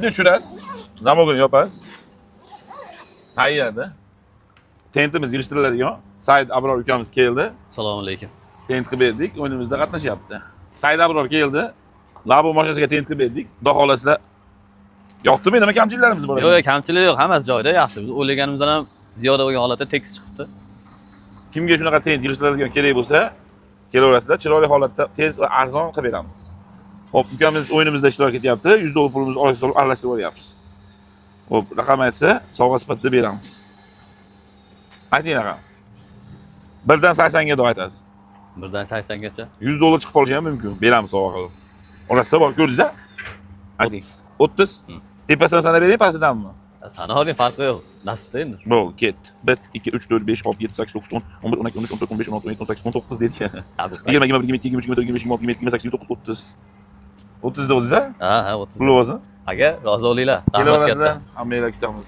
Shuni tushirasiz. Zamogini yopasiz. Tayyorda. Tentimiz yig'ishtiriladigan Said Abror ukamiz keldi. Assalomu alaykum. Tent qilib berdik, o'yinimizda qatnashyapti. Said Abror keldi. Labo mashinasiga tent qilib berdik. Xudo xohlasa yoqdimi, nima kamchiliklarimiz bor? Yo'q, kamchilik yo'q, hammasi joyida, yaxshi. Biz o'ylaganimizdan ham ziyoda bo'lgan holatda tekis chiqibdi. Kimga shunaqa tent yig'ishtiriladigan kerak bo'lsa, kelaverasizlar, chiroyli holatda tez va arzon qilib beramiz. Xo'p, ukamiz o'yinimizda ishtirok etyapti. 100 dollar pulimizni orasiga solib aralashtirib olyapmiz. Xo'p, raqam aytsa, sovg'a sifatida beramiz. Ayting raqam. 1 dan 80 ga deb aytasiz. 1 dan 80 gacha. 100 dollar chiqib qolishi ham mumkin. Beramiz sovg'a qilib. Orasida bor, ko'rdingizmi? Ayting. 30. Tepasidan sanab bering, pastidanmi? Sana olgan farqi yo'q. Nasibda endi. Bo'ldi, ketdi. 1 2 3 4 5 6 7 8 9 10 11 12 13 14 15 16 17 18 19 dedik. 20 21 22 23 24 25 26 27 28 29 30. 30 dedingiz-a? Ha, 30. Pul o'zi. Aka, rozi bo'linglar. Rahmat katta. Hammaga kutamiz.